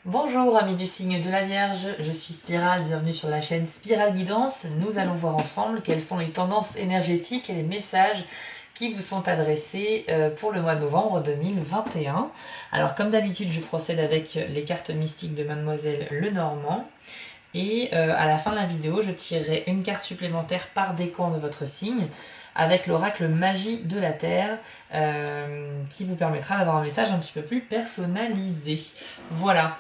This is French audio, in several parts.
Bonjour amis du signe de la Vierge, je suis Spirale, bienvenue sur la chaîne Spirale Guidance. Nous allons voir ensemble quelles sont les tendances énergétiques et les messages qui vous sont adressés pour le mois de novembre 2021. Alors comme d'habitude, je procède avec les cartes mystiques de Mademoiselle Lenormand. Et à la fin de la vidéo, je tirerai une carte supplémentaire par décan de votre signe avec l'oracle Magie de la Terre qui vous permettra d'avoir un message un petit peu plus personnalisé. Voilà.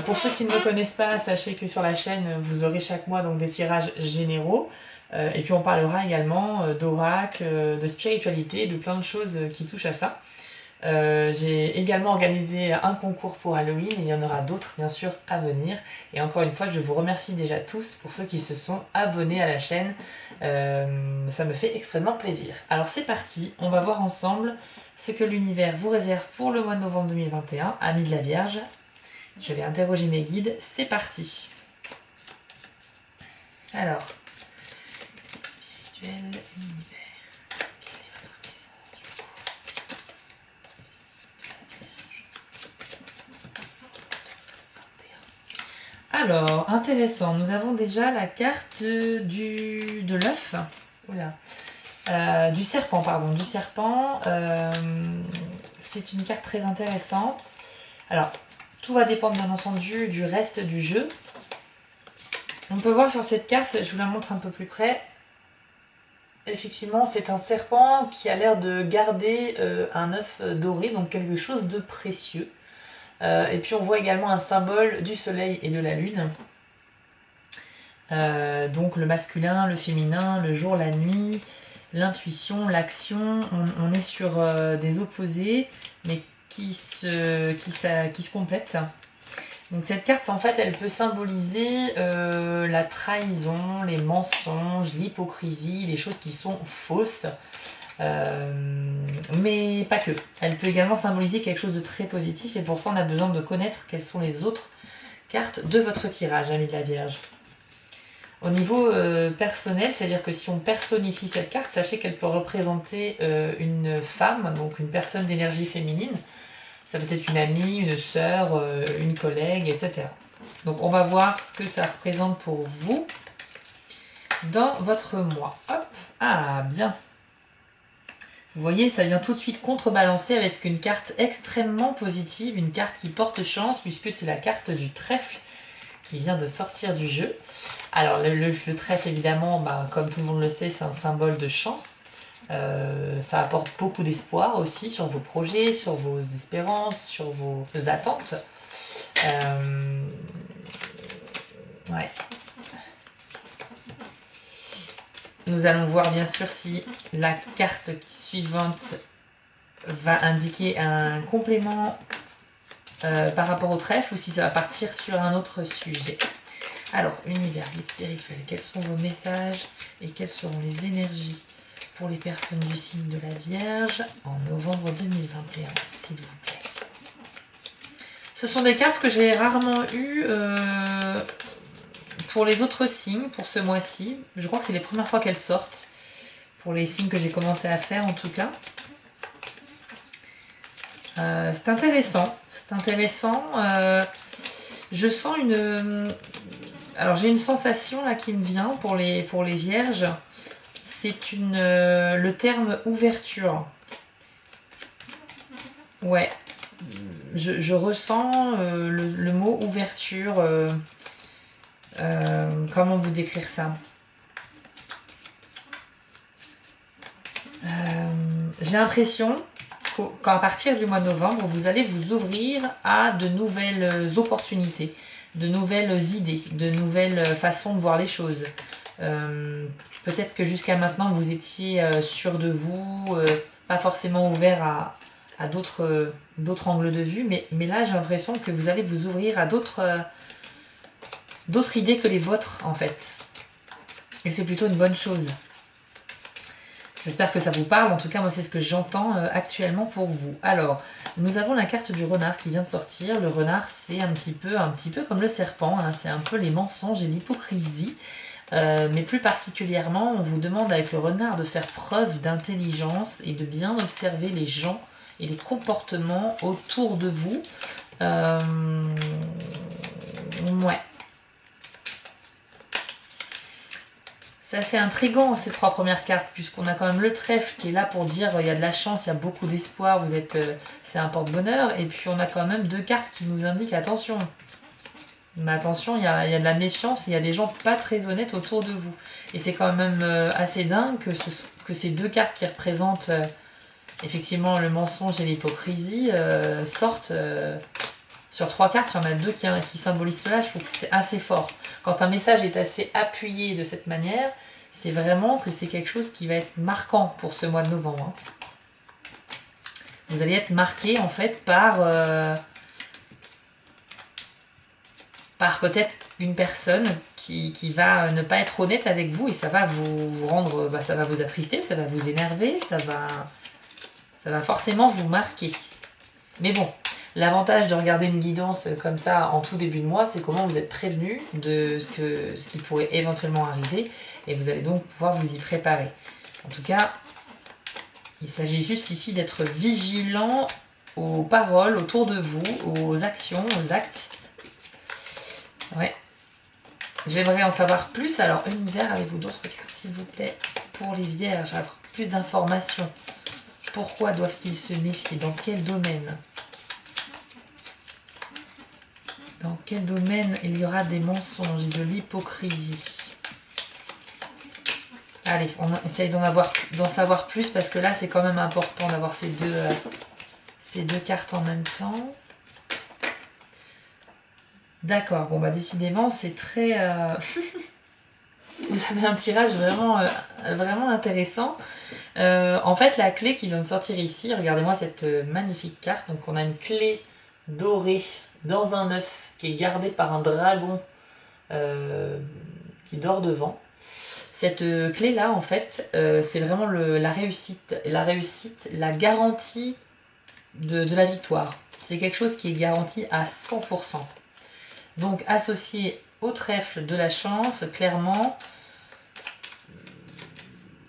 Pour ceux qui ne me connaissent pas, sachez que sur la chaîne, vous aurez chaque mois donc des tirages généraux. Et puis on parlera également d'oracle, de spiritualité, de plein de choses qui touchent à ça. J'ai également organisé un concours pour Halloween et il y en aura d'autres bien sûr à venir. Et encore une fois, je vous remercie déjà tous pour ceux qui se sont abonnés à la chaîne. Ça me fait extrêmement plaisir. Alors c'est parti, on va voir ensemble ce que l'univers vous réserve pour le mois de novembre 2021, amis de la Vierge. Je vais interroger mes guides, c'est parti. Alors, spirituel, univers. Alors, intéressant, nous avons déjà la carte de l'œuf, du serpent, pardon, du serpent. C'est une carte très intéressante. Alors, tout va dépendre bien entendu du reste du jeu. On peut voir sur cette carte, je vous la montre un peu plus près. Effectivement, c'est un serpent qui a l'air de garder un œuf doré, donc quelque chose de précieux. Et puis on voit également un symbole du soleil et de la lune. Donc le masculin, le féminin, le jour, la nuit, l'intuition, l'action. On est sur des opposés, mais qui se complètent. Donc cette carte, en fait, elle peut symboliser la trahison, les mensonges, l'hypocrisie, les choses qui sont fausses. Mais pas que. Elle peut également symboliser quelque chose de très positif et pour ça on a besoin de connaître quelles sont les autres cartes de votre tirage, amis de la Vierge. Au niveau personnel, c'est-à-dire que si on personnifie cette carte, sachez qu'elle peut représenter une femme, donc une personne d'énergie féminine. Ça peut être une amie, une sœur, une collègue, etc. Donc on va voir ce que ça représente pour vous dans votre mois. Hop, ah bien. Vous voyez, ça vient tout de suite contrebalancer avec une carte extrêmement positive, une carte qui porte chance puisque c'est la carte du trèfle qui vient de sortir du jeu. Alors le trèfle évidemment, comme tout le monde le sait, c'est un symbole de chance. Ça apporte beaucoup d'espoir aussi sur vos projets, sur vos espérances, sur vos attentes. Ouais. Nous allons voir bien sûr si la carte suivante va indiquer un complément par rapport au trèfle ou si ça va partir sur un autre sujet. Alors, univers, guide spirituel, quels sont vos messages et quelles seront les énergies pour les personnes du signe de la Vierge en novembre 2021, s'il vous plaît. Ce sont des cartes que j'ai rarement eues pour les autres signes, pour ce mois-ci. Je crois que c'est les premières fois qu'elles sortent, pour les signes que j'ai commencé à faire en tout cas. C'est intéressant, c'est intéressant. Je sens une... Alors j'ai une sensation là qui me vient pour les vierges. C'est le terme ouverture. Ouais, je ressens le mot ouverture. Comment vous décrire ça? J'ai l'impression qu'à partir du mois de novembre, vous allez vous ouvrir à de nouvelles opportunités, de nouvelles idées, de nouvelles façons de voir les choses. Peut-être que jusqu'à maintenant, vous étiez sûr de vous, pas forcément ouvert à d'autres angles de vue, mais là, j'ai l'impression que vous allez vous ouvrir à d'autres idées que les vôtres, en fait. Et c'est plutôt une bonne chose. J'espère que ça vous parle. En tout cas, moi, c'est ce que j'entends actuellement pour vous. Alors, nous avons la carte du renard qui vient de sortir. Le renard, c'est un petit peu comme le serpent. Hein. C'est un peu les mensonges et l'hypocrisie. Mais plus particulièrement, on vous demande avec le renard de faire preuve d'intelligence et de bien observer les gens et les comportements autour de vous. C'est assez intriguant ces 3 premières cartes, puisqu'on a quand même le trèfle qui est là pour dire il y a de la chance, il y a beaucoup d'espoir, vous êtes, c'est un porte-bonheur. Et puis on a quand même 2 cartes qui nous indiquent attention. Mais attention, il y a de la méfiance, il y a des gens pas très honnêtes autour de vous. Et c'est quand même assez dingue que ces 2 cartes qui représentent effectivement le mensonge et l'hypocrisie sortent sur 3 cartes. Il y en a 2 qui symbolisent cela, je trouve que c'est assez fort. Quand un message est assez appuyé de cette manière, c'est vraiment que c'est quelque chose qui va être marquant pour ce mois de novembre. Vous allez être marqué en fait par peut-être une personne qui va ne pas être honnête avec vous et ça va vous rendre, ça va vous attrister, ça va vous énerver, ça va forcément vous marquer. Mais bon, l'avantage de regarder une guidance comme ça en tout début de mois, c'est comment vous êtes prévenu de ce qui pourrait éventuellement arriver et vous allez donc pouvoir vous y préparer. En tout cas, il s'agit juste ici d'être vigilant aux paroles autour de vous, aux actions, aux actes. Ouais. J'aimerais en savoir plus. Alors, univers, avez-vous d'autres cartes, s'il vous plaît, pour les vierges? Plus d'informations. Pourquoi doivent-ils se méfier? Dans quel domaine? Dans quel domaine il y aura des mensonges et de l'hypocrisie? Allez, on essaye d'en savoir plus parce que là, c'est quand même important d'avoir ces deux cartes en même temps. D'accord, bon bah décidément c'est très... Vous avez un tirage vraiment intéressant. En fait la clé qui vient de sortir ici, regardez-moi cette magnifique carte. Donc on a une clé dorée dans un œuf qui est gardée par un dragon qui dort devant. Cette clé là en fait c'est vraiment la réussite, la garantie de la victoire. C'est quelque chose qui est garanti à 100%. Donc associé au trèfle de la chance, clairement,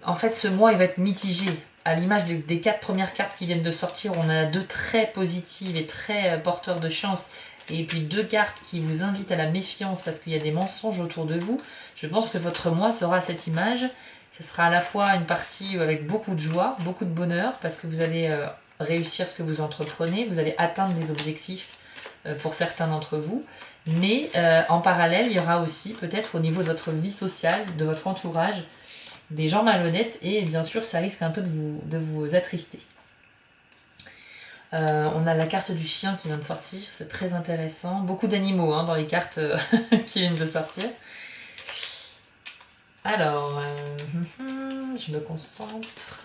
en fait ce mois il va être mitigé. À l'image des 4 premières cartes qui viennent de sortir, on a 2 très positives et très porteurs de chance. Et puis 2 cartes qui vous invitent à la méfiance parce qu'il y a des mensonges autour de vous. Je pense que votre mois sera à cette image. Ce sera à la fois une partie avec beaucoup de joie, beaucoup de bonheur, parce que vous allez réussir ce que vous entreprenez, vous allez atteindre des objectifs pour certains d'entre vous. Mais en parallèle, il y aura aussi peut-être au niveau de votre vie sociale, de votre entourage, des gens malhonnêtes et bien sûr ça risque un peu de vous attrister. On a la carte du chien qui vient de sortir, c'est très intéressant. Beaucoup d'animaux dans les cartes qui viennent de sortir. Alors, je me concentre.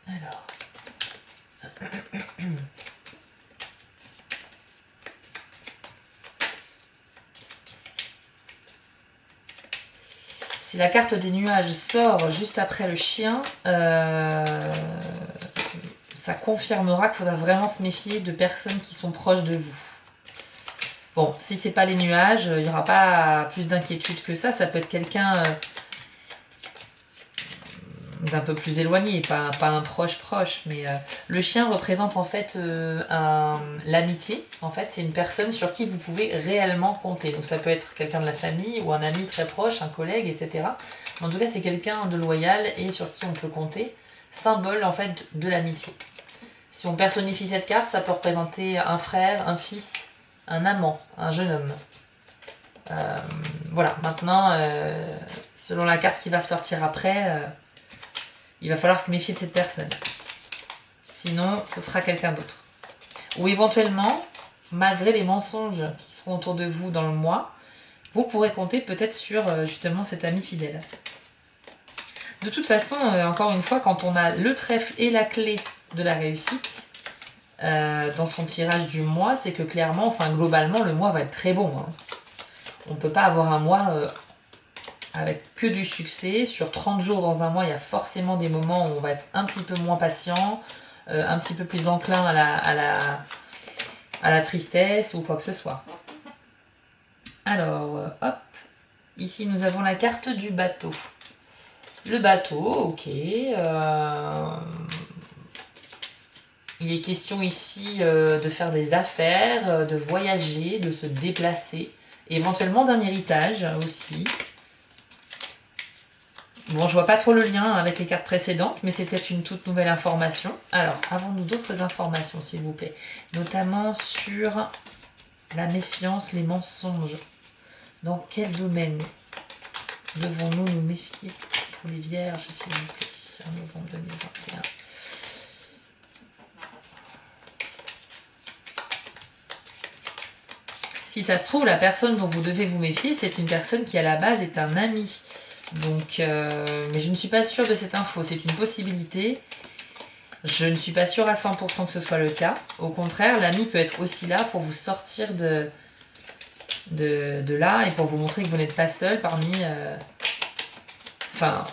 Alors... Si la carte des nuages sort juste après le chien, ça confirmera qu'il faudra vraiment se méfier de personnes qui sont proches de vous. Bon, si c'est pas les nuages, il n'y aura pas plus d'inquiétude que ça. Ça peut être quelqu'un d'un peu plus éloigné, pas un proche, mais le chien représente en fait l'amitié. En fait, c'est une personne sur qui vous pouvez réellement compter. Donc ça peut être quelqu'un de la famille ou un ami très proche, un collègue, etc. Mais en tout cas, c'est quelqu'un de loyal et sur qui on peut compter. Symbole en fait de l'amitié. Si on personnifie cette carte, ça peut représenter un frère, un fils, un amant, un jeune homme. Voilà, maintenant, selon la carte qui va sortir après... il va falloir se méfier de cette personne. Sinon, ce sera quelqu'un d'autre. Ou éventuellement, malgré les mensonges qui seront autour de vous dans le mois, vous pourrez compter peut-être sur justement cet ami fidèle. De toute façon, encore une fois, quand on a le trèfle et la clé de la réussite dans son tirage du mois, c'est que clairement, enfin globalement, le mois va être très bon. On ne peut pas avoir un mois... avec que du succès. Sur 30 jours dans un mois, il y a forcément des moments où on va être un petit peu moins patient, un petit peu plus enclin à la tristesse ou quoi que ce soit. Alors, hop, ici nous avons la carte du bateau. Le bateau, ok. Il est question ici de faire des affaires, de voyager, de se déplacer, éventuellement d'un héritage aussi. Bon, je vois pas trop le lien avec les cartes précédentes, mais c'était une toute nouvelle information. Alors, avons-nous d'autres informations, s'il vous plaît? Notamment sur la méfiance, les mensonges. Dans quel domaine devons-nous nous méfier pour les vierges, s'il vous plaît, en novembre 2021? Si ça se trouve, la personne dont vous devez vous méfier, c'est une personne qui à la base est un ami. Donc, mais je ne suis pas sûre de cette info, c'est une possibilité. Je ne suis pas sûre à 100% que ce soit le cas. Au contraire, l'ami peut être aussi là pour vous sortir de là et pour vous montrer que vous n'êtes pas seul parmi... Enfin,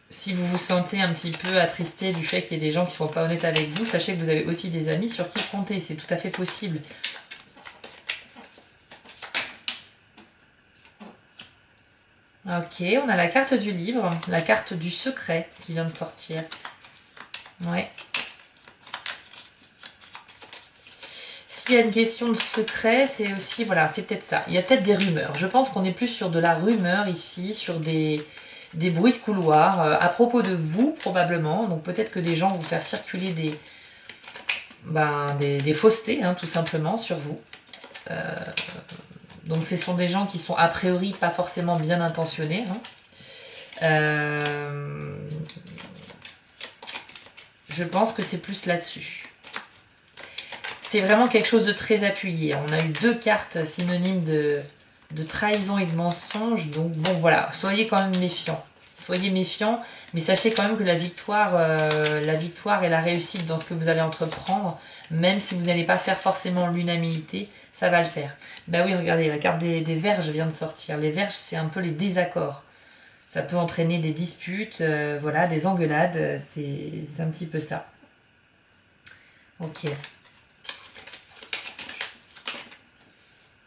si vous vous sentez un petit peu attristé du fait qu'il y ait des gens qui ne sont pas honnêtes avec vous, sachez que vous avez aussi des amis sur qui compter, c'est tout à fait possible. Ok, on a la carte du livre, la carte du secret qui vient de sortir. Ouais. S'il y a une question de secret, c'est aussi, voilà, c'est peut-être ça. Il y a peut-être des rumeurs. Je pense qu'on est plus sur de la rumeur ici, sur des bruits de couloir, à propos de vous, probablement. Donc peut-être que des gens vont faire circuler des faussetés, hein, tout simplement, sur vous. Donc ce sont des gens qui sont a priori pas forcément bien intentionnés. Hein. Je pense que c'est plus là-dessus. C'est vraiment quelque chose de très appuyé. On a eu 2 cartes synonymes de trahison et de mensonge. Donc bon voilà, soyez quand même méfiants. Soyez méfiants, mais sachez quand même que la victoire et la réussite dans ce que vous allez entreprendre, même si vous n'allez pas faire forcément l'unanimité, ça va le faire. Bah oui, regardez, la carte des verges vient de sortir. Les verges, c'est un peu les désaccords. Ça peut entraîner des disputes, voilà, des engueulades. C'est un petit peu ça. Ok.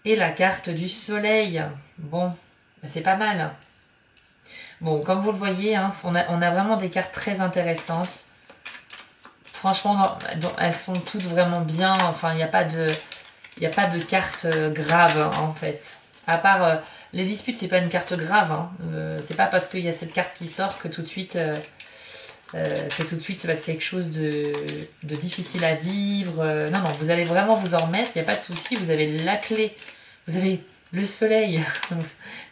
Et la carte du soleil. Bon, c'est pas mal. Bon, comme vous le voyez, hein, on a vraiment des cartes très intéressantes. Franchement, elles sont toutes vraiment bien. Enfin, il n'y a pas de carte grave, hein, en fait. À part les disputes, c'est pas une carte grave. Hein. C'est pas parce qu'il y a cette carte qui sort que tout de suite, ça va être quelque chose de difficile à vivre. Non, non, vous allez vraiment vous en remettre. Il n'y a pas de souci. Vous avez la clé. Vous avez le soleil.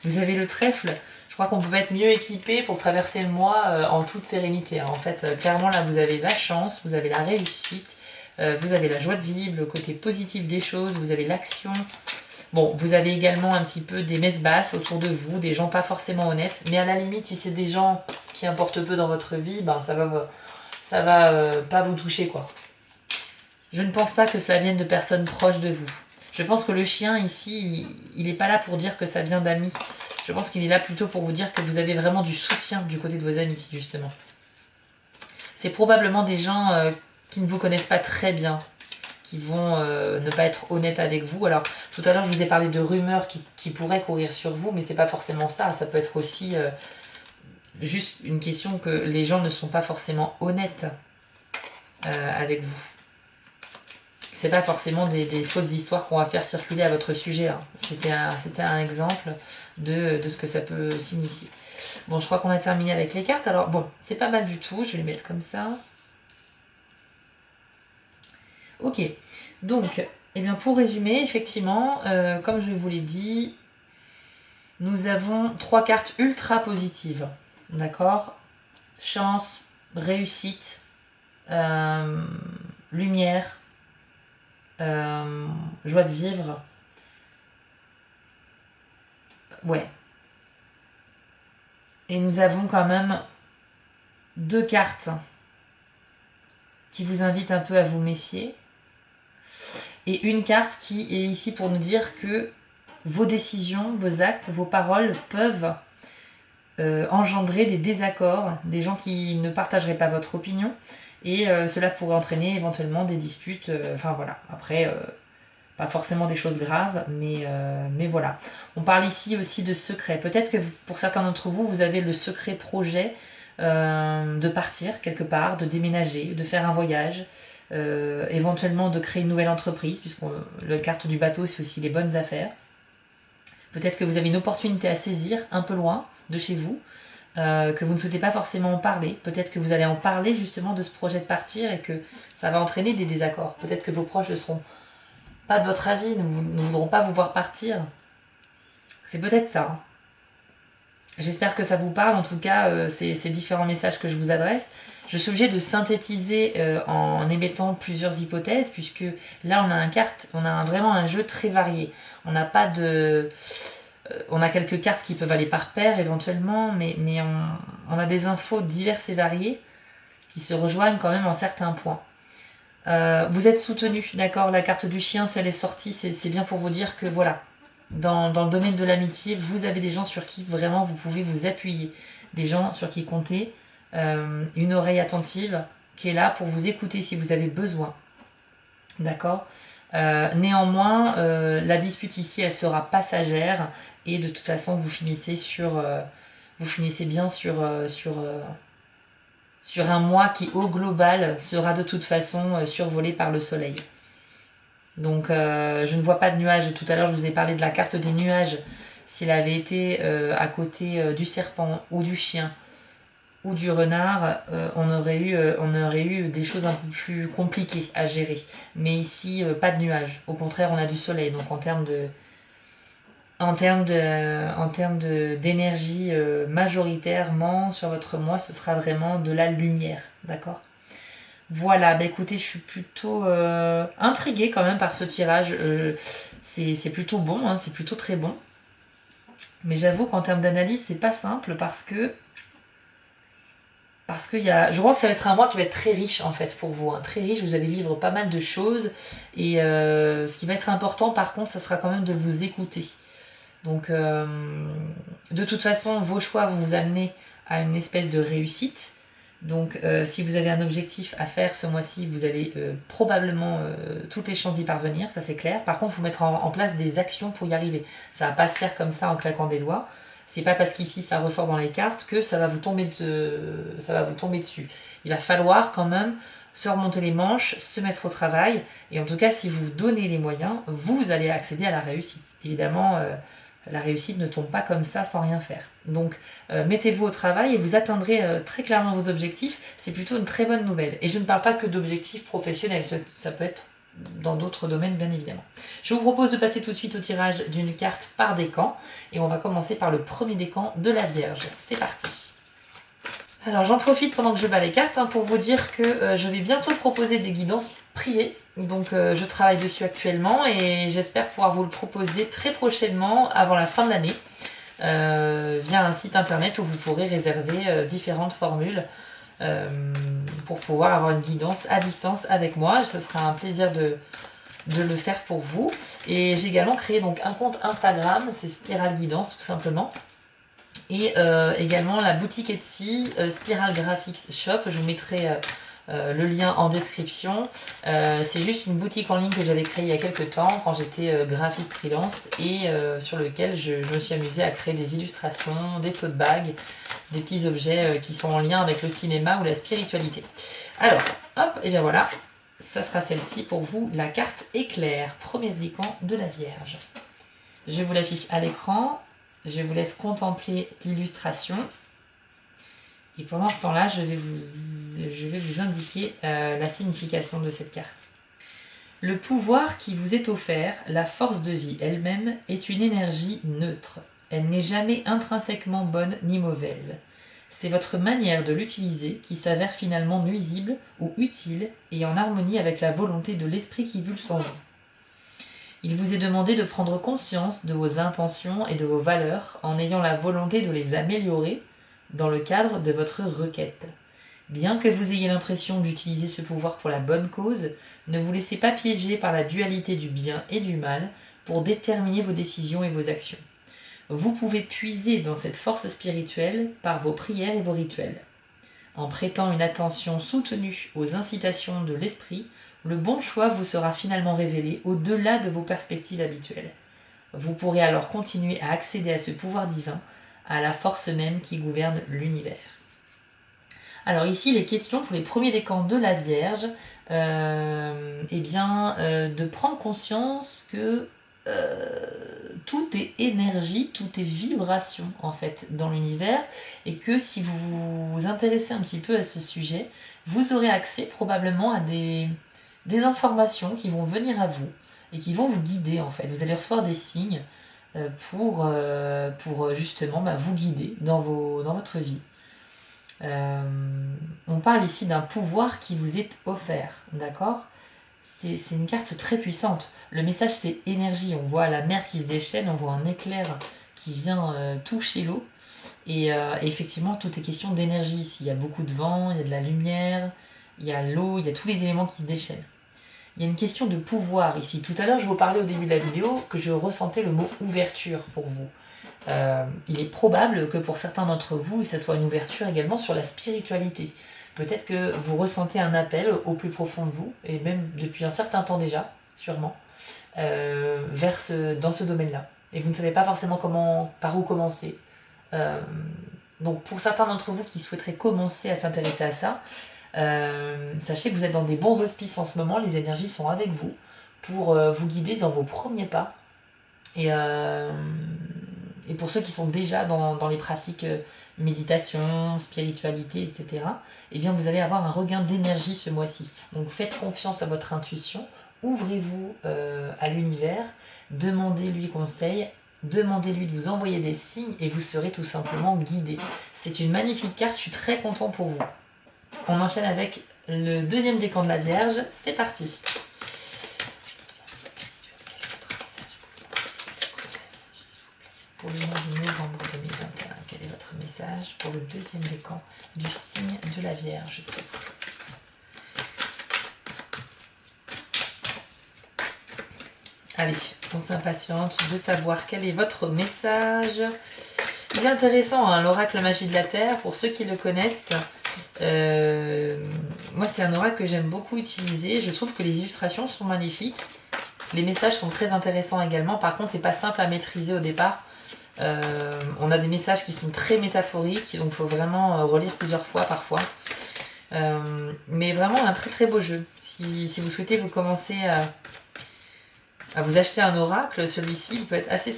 Vous avez le trèfle. Je crois qu'on peut pas être mieux équipé pour traverser le mois en toute sérénité. Hein. En fait, clairement, là, vous avez la chance, vous avez la réussite, vous avez la joie de vivre, le côté positif des choses, vous avez l'action. Bon, vous avez également un petit peu des messes basses autour de vous, des gens pas forcément honnêtes. Mais à la limite, si c'est des gens qui importent peu dans votre vie, ben ça va pas vous toucher, quoi. Je ne pense pas que cela vienne de personnes proches de vous. Je pense que le chien, ici, il n'est pas là pour dire que ça vient d'amis. Je pense qu'il est là plutôt pour vous dire que vous avez vraiment du soutien du côté de vos amis, justement. C'est probablement des gens qui ne vous connaissent pas très bien, qui vont ne pas être honnêtes avec vous. Alors, tout à l'heure, je vous ai parlé de rumeurs qui pourraient courir sur vous, mais c'est pas forcément ça. Ça peut être aussi juste une question que les gens ne sont pas forcément honnêtes avec vous. C'est pas forcément des fausses histoires qu'on va faire circuler à votre sujet. Hein. C'était un exemple de ce que ça peut signifier. Bon, je crois qu'on a terminé avec les cartes. Alors, bon, c'est pas mal du tout. Je vais les mettre comme ça. Ok. Donc, eh bien, pour résumer, effectivement, comme je vous l'ai dit, nous avons 3 cartes ultra positives. D'accord? Chance, réussite, lumière, joie de vivre. Ouais. Et nous avons quand même 2 cartes qui vous invitent un peu à vous méfier. Et une carte qui est ici pour nous dire que vos décisions, vos actes, vos paroles peuvent engendrer des désaccords, des gens qui ne partageraient pas votre opinion. Et cela pourrait entraîner éventuellement des disputes. Enfin voilà, après... pas forcément des choses graves, mais voilà. On parle ici aussi de secret. Peut-être que pour certains d'entre vous, vous avez le secret projet de partir quelque part, de déménager, de faire un voyage, éventuellement de créer une nouvelle entreprise, puisque la carte du bateau, c'est aussi les bonnes affaires. Peut-être que vous avez une opportunité à saisir un peu loin de chez vous. que vous ne souhaitez pas forcément en parler. Peut-être que vous allez en parler justement de ce projet de partir et que ça va entraîner des désaccords. Peut-être que vos proches ne seront pas de votre avis, ne voudront pas vous voir partir. C'est peut-être ça. Hein. J'espère que ça vous parle, en tout cas, ces différents messages que je vous adresse. Je suis obligée de synthétiser en émettant plusieurs hypothèses, puisque là, on a vraiment un jeu très varié. On n'a pas de... on a quelques cartes qui peuvent aller par paire éventuellement, mais on a des infos diverses et variées qui se rejoignent quand même en certains points. Vous êtes soutenu, d'accord? La carte du chien, si elle est sortie, c'est bien pour vous dire que voilà, dans le domaine de l'amitié, vous avez des gens sur qui vraiment vous pouvez vous appuyer, des gens sur qui compter, une oreille attentive qui est là pour vous écouter si vous avez besoin, d'accord? Néanmoins, la dispute ici, elle sera passagère et de toute façon, vous finissez bien sur un mois qui, au global, sera de toute façon survolé par le soleil. Donc je ne vois pas de nuages. Tout à l'heure je vous ai parlé de la carte des nuages. S'il avait été à côté du serpent ou du chien ou du renard, on aurait eu des choses un peu plus compliquées à gérer. Mais ici, pas de nuages. Au contraire, on a du soleil. Donc en termes d'énergie majoritairement sur votre mois, ce sera vraiment de la lumière. D'accord ? Voilà, bah écoutez, je suis plutôt intriguée quand même par ce tirage. C'est plutôt bon, hein, c'est plutôt très bon. Mais j'avoue qu'en termes d'analyse, c'est pas simple parce que je crois que ça va être un mois qui va être très riche en fait pour vous. Hein, très riche, vous allez vivre pas mal de choses. Et ce qui va être important par contre, ça sera quand même de vous écouter. Donc de toute façon, vos choix vont vous amener à une espèce de réussite. Donc si vous avez un objectif à faire ce mois-ci, vous avez probablement toutes les chances d'y parvenir, ça c'est clair. Par contre, il faut mettre en place des actions pour y arriver. Ça va pas se faire comme ça en claquant des doigts. C'est pas parce qu'ici ça ressort dans les cartes que ça va vous tomber dessus. Il va falloir quand même se remonter les manches, se mettre au travail. Et en tout cas, si vous vous donnez les moyens, vous allez accéder à la réussite. Évidemment, la réussite ne tombe pas comme ça sans rien faire. Donc mettez-vous au travail et vous atteindrez très clairement vos objectifs. C'est plutôt une très bonne nouvelle. Et je ne parle pas que d'objectifs professionnels, ça peut être dans d'autres domaines bien évidemment. Je vous propose de passer tout de suite au tirage d'une carte par décan. Et on va commencer par le premier décan de la Vierge. C'est parti. Alors j'en profite pendant que je bats les cartes pour vous dire que je vais bientôt proposer des guidances privées. Donc je travaille dessus actuellement et j'espère pouvoir vous le proposer très prochainement avant la fin de l'année via un site internet où vous pourrez réserver différentes formules pour pouvoir avoir une guidance à distance avec moi. Ce sera un plaisir de le faire pour vous. Et j'ai également créé donc un compte Instagram, c'est Spiral Guidance tout simplement. Et également la boutique Etsy, Spiral Graphics Shop, je vous mettrai le lien en description. C'est juste une boutique en ligne que j'avais créée il y a quelques temps quand j'étais graphiste freelance et sur lequel je me suis amusée à créer des illustrations, des tote bags, des petits objets qui sont en lien avec le cinéma ou la spiritualité. Alors, hop, et bien voilà, ça sera celle-ci pour vous, la carte éclair, premier décan de la Vierge. Je vous l'affiche à l'écran. Je vous laisse contempler l'illustration. Et pendant ce temps-là, je vais vous indiquer la signification de cette carte. Le pouvoir qui vous est offert, la force de vie elle-même, est une énergie neutre. Elle n'est jamais intrinsèquement bonne ni mauvaise. C'est votre manière de l'utiliser qui s'avère finalement nuisible ou utile et en harmonie avec la volonté de l'esprit qui pulse en vous. Il vous est demandé de prendre conscience de vos intentions et de vos valeurs en ayant la volonté de les améliorer dans le cadre de votre requête. Bien que vous ayez l'impression d'utiliser ce pouvoir pour la bonne cause, ne vous laissez pas piéger par la dualité du bien et du mal pour déterminer vos décisions et vos actions. Vous pouvez puiser dans cette force spirituelle par vos prières et vos rituels. En prêtant une attention soutenue aux incitations de l'esprit, le bon choix vous sera finalement révélé au-delà de vos perspectives habituelles. Vous pourrez alors continuer à accéder à ce pouvoir divin, à la force même qui gouverne l'univers. Alors ici, il est question pour les premiers décans de la Vierge, de prendre conscience que tout est énergie, tout est vibration en fait dans l'univers, et que si vous vous intéressez un petit peu à ce sujet, vous aurez accès probablement à des informations qui vont venir à vous et qui vont vous guider en fait. Vous allez recevoir des signes pour justement vous guider dans votre vie. On parle ici d'un pouvoir qui vous est offert, d'accord? C'est une carte très puissante. Le message, c'est énergie. On voit la mer qui se déchaîne, on voit un éclair qui vient toucher l'eau. Et effectivement, tout est question d'énergie ici. Il y a beaucoup de vent, il y a de la lumière, il y a l'eau, il y a tous les éléments qui se déchaînent. Il y a une question de pouvoir ici. Tout à l'heure, je vous parlais au début de la vidéo que je ressentais le mot ouverture pour vous. Il est probable que pour certains d'entre vous, ce soit une ouverture également sur la spiritualité. Peut-être que vous ressentez un appel au plus profond de vous, et même depuis un certain temps déjà, sûrement, dans ce domaine-là. Et vous ne savez pas forcément par où commencer. Donc pour certains d'entre vous qui souhaiteraient commencer à s'intéresser à ça, sachez que vous êtes dans des bons auspices en ce moment, les énergies sont avec vous pour vous guider dans vos premiers pas. Et pour ceux qui sont déjà dans les pratiques méditation, spiritualité, etc., eh bien vous allez avoir un regain d'énergie ce mois-ci. Donc faites confiance à votre intuition, ouvrez-vous à l'univers, demandez-lui conseil, demandez-lui de vous envoyer des signes et vous serez tout simplement guidé. C'est une magnifique carte, je suis très content pour vous. On enchaîne avec le deuxième décan de la Vierge, c'est parti. Pour le mois de novembre 2021, quel est votre message pour le deuxième décan du signe de la Vierge, s'il vous plaît? Allez, on s'impatiente de savoir quel est votre message. Il est intéressant, hein, l'oracle magie de la Terre, pour ceux qui le connaissent. Moi, c'est un oracle que j'aime beaucoup utiliser. Je trouve que les illustrations sont magnifiques. Les messages sont très intéressants également. Par contre, c'est pas simple à maîtriser au départ. On a des messages qui sont très métaphoriques, donc il faut vraiment relire plusieurs fois parfois. Mais vraiment un très très beau jeu. Si vous souhaitez vous commencer à vous acheter un oracle, celui-ci il peut être assez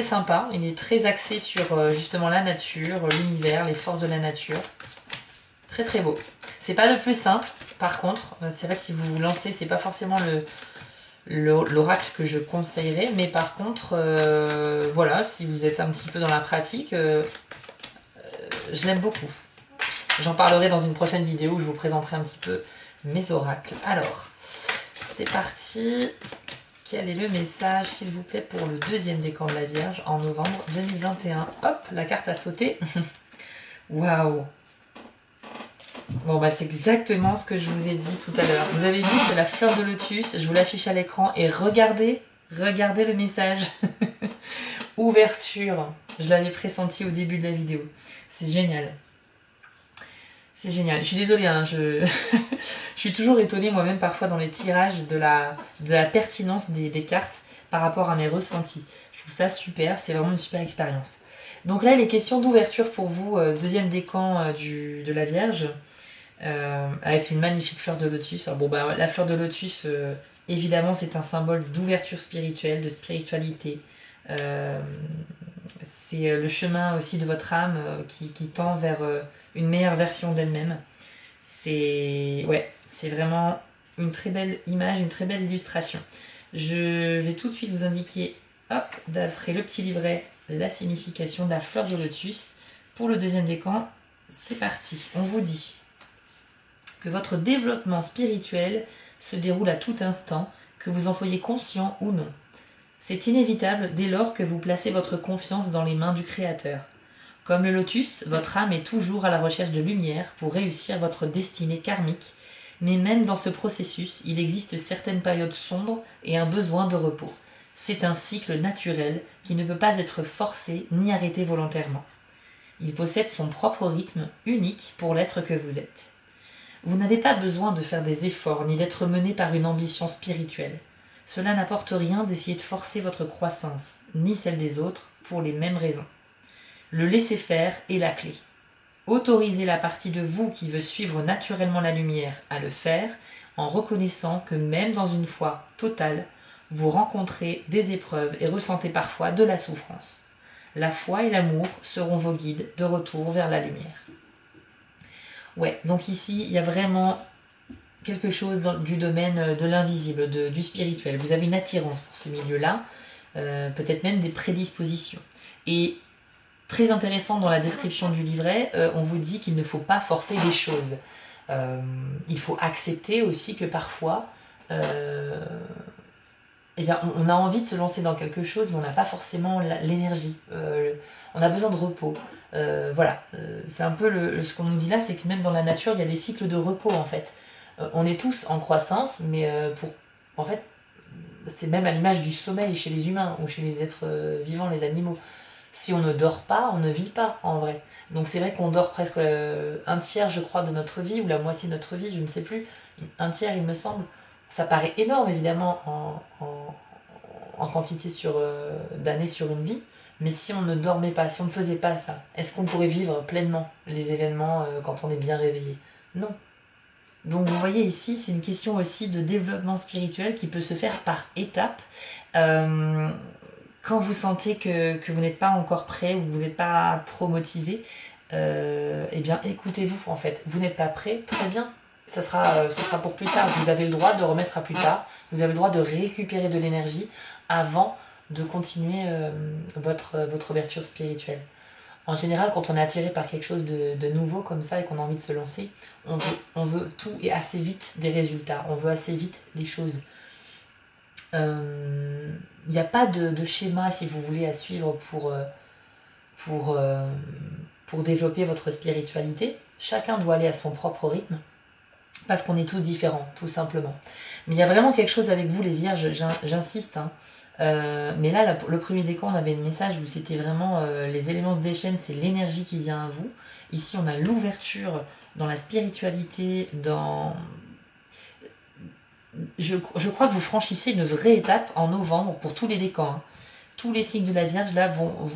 sympa. Il est très axé sur justement la nature, l'univers, les forces de la nature. Très très beau. C'est pas le plus simple, par contre. C'est vrai que si vous vous lancez, c'est pas forcément l'oracle que je conseillerais, mais par contre voilà, si vous êtes un petit peu dans la pratique, je l'aime beaucoup. J'en parlerai dans une prochaine vidéo où je vous présenterai un petit peu mes oracles. Alors c'est parti. Quel est le message s'il vous plaît pour le deuxième décan de la Vierge en novembre 2021? Hop, la carte a sauté. Waouh. Bon c'est exactement ce que je vous ai dit tout à l'heure. Vous avez vu, c'est la fleur de lotus, je vous l'affiche à l'écran et regardez le message. Ouverture, je l'avais pressenti au début de la vidéo. C'est génial. C'est génial. Je suis désolée, hein, je suis toujours étonnée moi-même parfois dans les tirages de la pertinence des cartes par rapport à mes ressentis. Je trouve ça super, c'est vraiment une super expérience. Donc là, il est question d'ouverture pour vous, deuxième décan de la Vierge. Avec une magnifique fleur de lotus. Alors la fleur de lotus, évidemment, c'est un symbole d'ouverture spirituelle, de spiritualité. C'est le chemin aussi de votre âme qui tend vers une meilleure version d'elle-même. C'est vraiment une très belle image, une très belle illustration. Je vais tout de suite vous indiquer, hop, d'après le petit livret, la signification de la fleur de lotus. Pour le deuxième décan, c'est parti. On vous dit que votre développement spirituel se déroule à tout instant, que vous en soyez conscient ou non. C'est inévitable dès lors que vous placez votre confiance dans les mains du Créateur. Comme le lotus, votre âme est toujours à la recherche de lumière pour réussir votre destinée karmique, mais même dans ce processus, il existe certaines périodes sombres et un besoin de repos. C'est un cycle naturel qui ne peut pas être forcé ni arrêté volontairement. Il possède son propre rythme unique pour l'être que vous êtes. Vous n'avez pas besoin de faire des efforts ni d'être mené par une ambition spirituelle. Cela n'apporte rien d'essayer de forcer votre croissance, ni celle des autres, pour les mêmes raisons. Le laisser-faire est la clé. Autorisez la partie de vous qui veut suivre naturellement la lumière à le faire, en reconnaissant que même dans une foi totale, vous rencontrez des épreuves et ressentez parfois de la souffrance. La foi et l'amour seront vos guides de retour vers la lumière. Ouais, donc ici, il y a vraiment quelque chose du domaine de l'invisible, du spirituel. Vous avez une attirance pour ce milieu-là, peut-être même des prédispositions. Et très intéressant, dans la description du livret, on vous dit qu'il ne faut pas forcer les choses. Il faut accepter aussi que parfois, eh bien, on a envie de se lancer dans quelque chose, mais on n'a pas forcément l'énergie. On a besoin de repos. Voilà, c'est un peu ce qu'on nous dit là, c'est que même dans la nature, il y a des cycles de repos en fait. On est tous en croissance, mais en fait, c'est même à l'image du sommeil chez les humains ou chez les êtres vivants, les animaux. Si on ne dort pas, on ne vit pas en vrai. Donc c'est vrai qu'on dort presque un tiers, je crois, de notre vie, ou la moitié de notre vie, je ne sais plus. Un tiers, il me semble. Ça paraît énorme, évidemment, en quantité d'années sur une vie. Mais si on ne dormait pas, si on ne faisait pas ça, est-ce qu'on pourrait vivre pleinement les événements quand on est bien réveillé? Non. Donc vous voyez ici, c'est une question aussi de développement spirituel qui peut se faire par étapes. Quand vous sentez que vous n'êtes pas encore prêt ou que vous n'êtes pas trop motivé, eh bien écoutez-vous en fait. Vous n'êtes pas prêt, très bien. Ce sera pour plus tard. Vous avez le droit de remettre à plus tard. Vous avez le droit de récupérer de l'énergie avant de continuer votre ouverture spirituelle. En général, quand on est attiré par quelque chose de nouveau comme ça et qu'on a envie de se lancer, on veut tout et assez vite des résultats. On veut assez vite les choses. Il n'y a pas de schéma, si vous voulez, à suivre pour développer votre spiritualité. Chacun doit aller à son propre rythme, parce qu'on est tous différents, tout simplement. Mais il y a vraiment quelque chose avec vous, les vierges, j'insiste. Hein. Mais là, le premier décan, on avait un message où c'était vraiment les éléments se déchaînent, c'est l'énergie qui vient à vous. Ici, on a l'ouverture dans la spiritualité, Je crois que vous franchissez une vraie étape en novembre pour tous les décans. Hein. Tous les signes de la Vierge là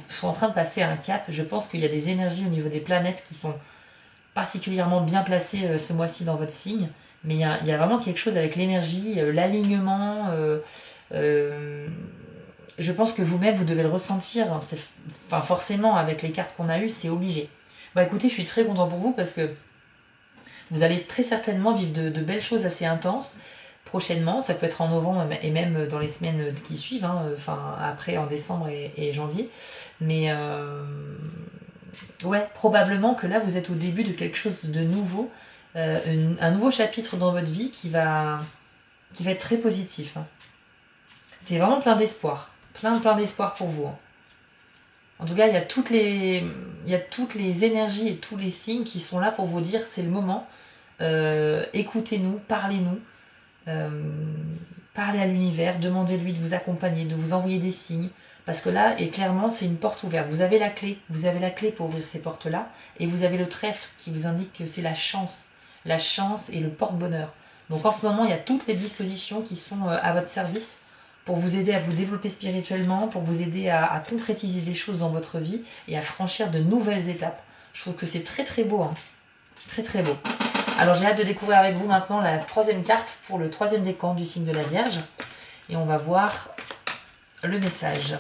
sont en train de passer un cap. Je pense qu'il y a des énergies au niveau des planètes qui sont particulièrement bien placées ce mois-ci dans votre signe. Mais il y a vraiment quelque chose avec l'énergie, l'alignement. Je pense que vous-même, vous devez le ressentir. Enfin, forcément, avec les cartes qu'on a eues, c'est obligé. Bah écoutez, je suis très content pour vous parce que vous allez très certainement vivre de belles choses assez intenses. Prochainement, ça peut être en novembre et même dans les semaines qui suivent, hein, enfin après en décembre et janvier. Mais ouais, probablement que là vous êtes au début de quelque chose de nouveau, un nouveau chapitre dans votre vie qui va être très positif. Hein. C'est vraiment plein d'espoir, plein d'espoir pour vous. Hein. En tout cas, il y a toutes les énergies et tous les signes qui sont là pour vous dire c'est le moment. Écoutez-nous, parlez-nous. Parlez à l'univers, demandez-lui de vous accompagner, de vous envoyer des signes, parce que là, et clairement, c'est une porte ouverte. Vous avez la clé pour ouvrir ces portes-là, et vous avez le trèfle qui vous indique que c'est la chance et le porte-bonheur. Donc en ce moment, il y a toutes les dispositions qui sont à votre service pour vous aider à vous développer spirituellement, pour vous aider à concrétiser des choses dans votre vie et à franchir de nouvelles étapes. Je trouve que c'est très très beau, hein. Très très beau. Alors j'ai hâte de découvrir avec vous maintenant la troisième carte pour le troisième décan du signe de la Vierge. Et on va voir le message.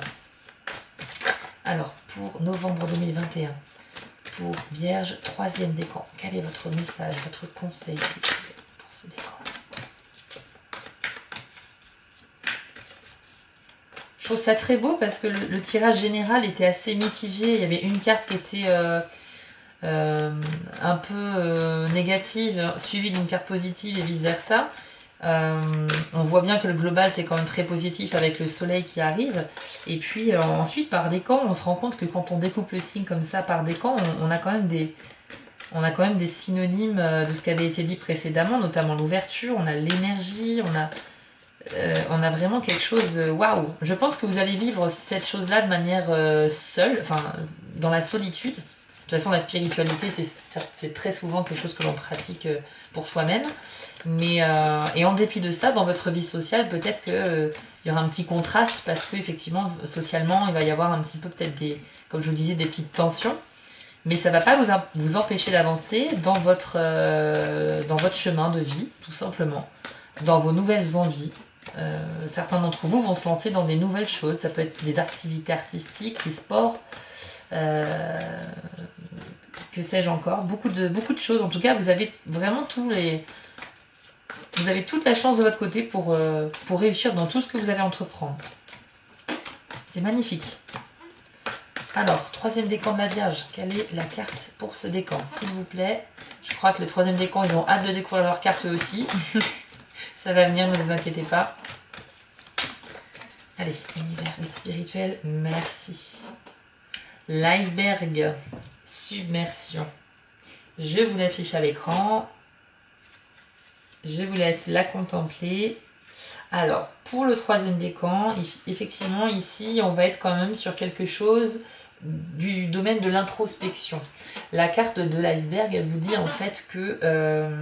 Alors pour novembre 2021, pour Vierge, troisième décan, quel est votre message, votre conseil s'il vous plaît, pour ce décan? Je trouve ça très beau parce que le tirage général était assez mitigé. Il y avait une carte qui était un peu négative, suivie d'une carte positive et vice versa. On voit bien que le global c'est quand même très positif avec le soleil qui arrive. Et puis ensuite par décan, on se rend compte que quand on découpe le signe comme ça par décan, on a quand même des synonymes de ce qui avait été dit précédemment, notamment l'ouverture, on a l'énergie, on a vraiment quelque chose, waouh. Je pense que vous allez vivre cette chose-là de manière seule, enfin dans la solitude. De toute façon, la spiritualité, c'est très souvent quelque chose que l'on pratique pour soi-même. Mais et en dépit de ça, dans votre vie sociale, peut-être qu'il y aura un petit contraste parce que effectivement, socialement, il va y avoir un petit peu peut-être comme je vous disais, des petites tensions. Mais ça ne va pas vous empêcher d'avancer dans votre chemin de vie, tout simplement, dans vos nouvelles envies. Certains d'entre vous vont se lancer dans des nouvelles choses. Ça peut être des activités artistiques, des sports, que sais-je encore. Beaucoup de choses. En tout cas, vous avez vraiment vous avez toute la chance de votre côté pour réussir dans tout ce que vous allez entreprendre. C'est magnifique. Alors, troisième décan de la Vierge. Quelle est la carte pour ce décan, s'il vous plaît? Je crois que le troisième décan, ils ont hâte de découvrir leur carte eux aussi. Ça va venir, ne vous inquiétez pas. Allez, univers, mythe spirituel, merci. L'iceberg, submersion. Je vous l'affiche à l'écran. Je vous laisse la contempler. Alors, pour le troisième décan, effectivement, ici, on va être quand même sur quelque chose du domaine de l'introspection. La carte de l'iceberg, elle vous dit en fait que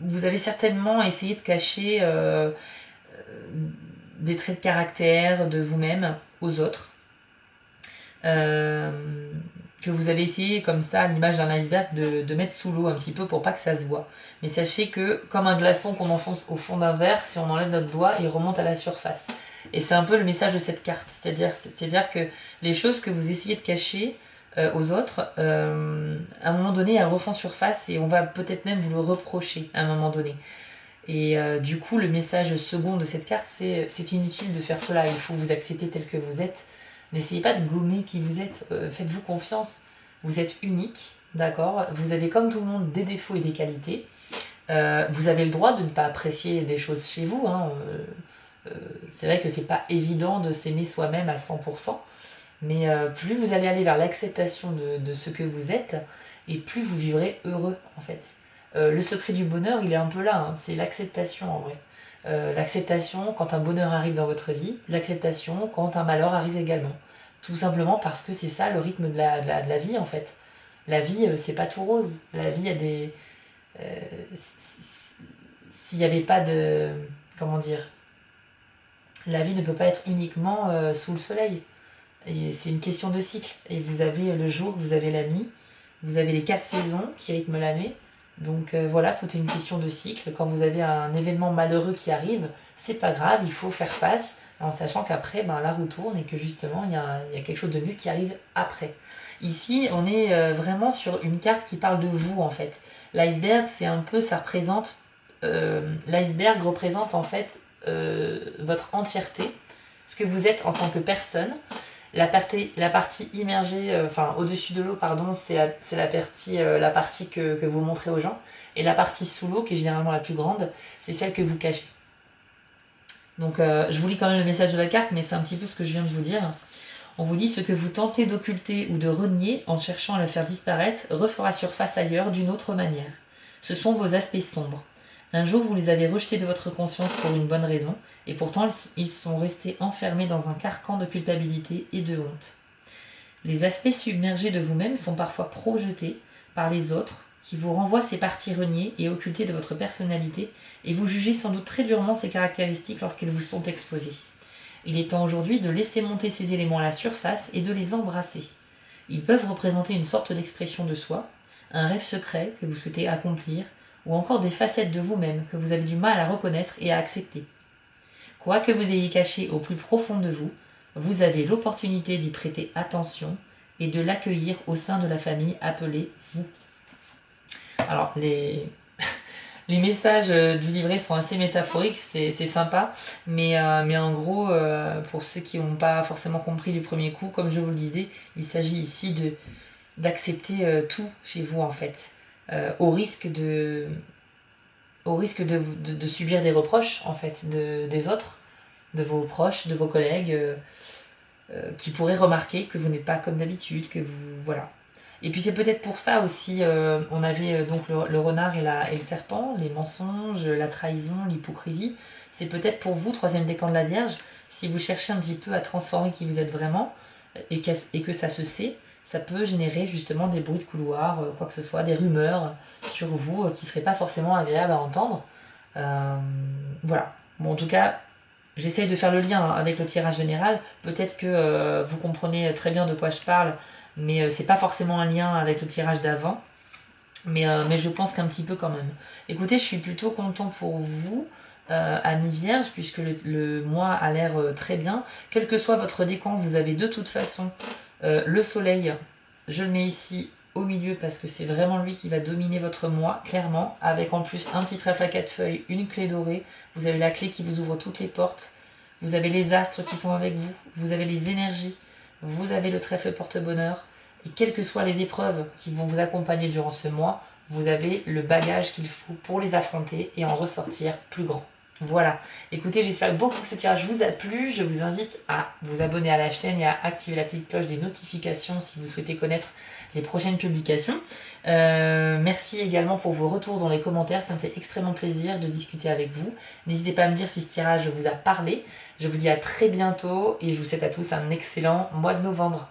vous avez certainement essayé de cacher des traits de caractère de vous-même aux autres. Que vous avez essayé comme ça, à l'image d'un iceberg, de mettre sous l'eau un petit peu pour pas que ça se voit. Mais sachez que, comme un glaçon qu'on enfonce au fond d'un verre, si on enlève notre doigt, il remonte à la surface. Et c'est un peu le message de cette carte. C'est-à-dire que les choses que vous essayez de cacher aux autres, à un moment donné, elles refont surface et on va peut-être même vous le reprocher à un moment donné. Et du coup, le message second de cette carte, c'est inutile de faire cela. Il faut vous accepter tel que vous êtes. N'essayez pas de gommer qui vous êtes, faites-vous confiance. Vous êtes unique, d'accord? Vous avez comme tout le monde des défauts et des qualités. Vous avez le droit de ne pas apprécier des choses chez vous. Hein. C'est vrai que c'est pas évident de s'aimer soi-même à 100%. Mais plus vous allez aller vers l'acceptation de ce que vous êtes, et plus vous vivrez heureux en fait. Le secret du bonheur, il est un peu là, hein. C'est l'acceptation en vrai. L'acceptation quand un bonheur arrive dans votre vie, l'acceptation quand un malheur arrive également. Tout simplement parce que c'est ça le rythme de la vie en fait. La vie, c'est pas tout rose. La vie a des... S'il n'y avait pas de... Comment dire? La vie ne peut pas être uniquement sous le soleil. Et c'est une question de cycle. Et vous avez le jour, vous avez la nuit, vous avez les 4 saisons qui rythment l'année. Donc voilà, tout est une question de cycle. Quand vous avez un événement malheureux qui arrive, c'est pas grave, il faut faire face, en sachant qu'après, la roue tourne et que justement, il y a quelque chose de mieux qui arrive après. Ici, on est vraiment sur une carte qui parle de vous, en fait. L'iceberg, c'est un peu, ça représente... l'iceberg représente, en fait, votre entièreté, ce que vous êtes en tant que personne. La partie immergée, au-dessus de l'eau, pardon, c'est la partie que vous montrez aux gens. Et la partie sous l'eau, qui est généralement la plus grande, c'est celle que vous cachez. Donc je vous lis quand même le message de la carte, mais c'est un petit peu ce que je viens de vous dire. On vous dit: ce que vous tentez d'occulter ou de renier en cherchant à le faire disparaître refera surface ailleurs d'une autre manière. Ce sont vos aspects sombres. Un jour, vous les avez rejetés de votre conscience pour une bonne raison, et pourtant ils sont restés enfermés dans un carcan de culpabilité et de honte. Les aspects submergés de vous-même sont parfois projetés par les autres, qui vous renvoient ces parties reniées et occultées de votre personnalité, et vous jugez sans doute très durement ces caractéristiques lorsqu'elles vous sont exposées. Il est temps aujourd'hui de laisser monter ces éléments à la surface et de les embrasser. Ils peuvent représenter une sorte d'expression de soi, un rêve secret que vous souhaitez accomplir, ou encore des facettes de vous-même que vous avez du mal à reconnaître et à accepter. Quoi que vous ayez caché au plus profond de vous, vous avez l'opportunité d'y prêter attention et de l'accueillir au sein de la famille appelée vous. Alors, les messages du livret sont assez métaphoriques, c'est sympa, mais en gros, pour ceux qui n'ont pas forcément compris du premier coup, comme je vous le disais, il s'agit ici d'accepter tout chez vous en fait. Au risque de subir des reproches en fait des autres, de vos proches, de vos collègues, qui pourraient remarquer que vous n'êtes pas comme d'habitude, que vous... Voilà. Et puis c'est peut-être pour ça aussi, on avait donc le renard et le serpent, les mensonges, la trahison, l'hypocrisie. C'est peut-être pour vous, troisième décan de la Vierge, si vous cherchez un petit peu à transformer qui vous êtes vraiment, et que ça se sait, ça peut générer justement des bruits de couloir, quoi que ce soit, des rumeurs sur vous qui ne seraient pas forcément agréables à entendre. Voilà. Bon, en tout cas, j'essaye de faire le lien avec le tirage général. Peut-être que vous comprenez très bien de quoi je parle, mais c'est pas forcément un lien avec le tirage d'avant. Mais je pense qu'un petit peu quand même. Écoutez, je suis plutôt content pour vous. à mi-vierge, puisque le mois a l'air très bien. Quel que soit votre décan, vous avez de toute façon le soleil. Je le mets ici au milieu parce que c'est vraiment lui qui va dominer votre mois, clairement, avec en plus un petit trèfle à 4 feuilles, une clé dorée. Vous avez la clé qui vous ouvre toutes les portes. Vous avez les astres qui sont avec vous. Vous avez les énergies. Vous avez le trèfle porte-bonheur. Et quelles que soient les épreuves qui vont vous accompagner durant ce mois, vous avez le bagage qu'il faut pour les affronter et en ressortir plus grand. Voilà. Écoutez, j'espère beaucoup que ce tirage vous a plu. Je vous invite à vous abonner à la chaîne et à activer la petite cloche des notifications si vous souhaitez connaître les prochaines publications. Merci également pour vos retours dans les commentaires. Ça me fait extrêmement plaisir de discuter avec vous. N'hésitez pas à me dire si ce tirage vous a parlé. Je vous dis à très bientôt et je vous souhaite à tous un excellent mois de novembre.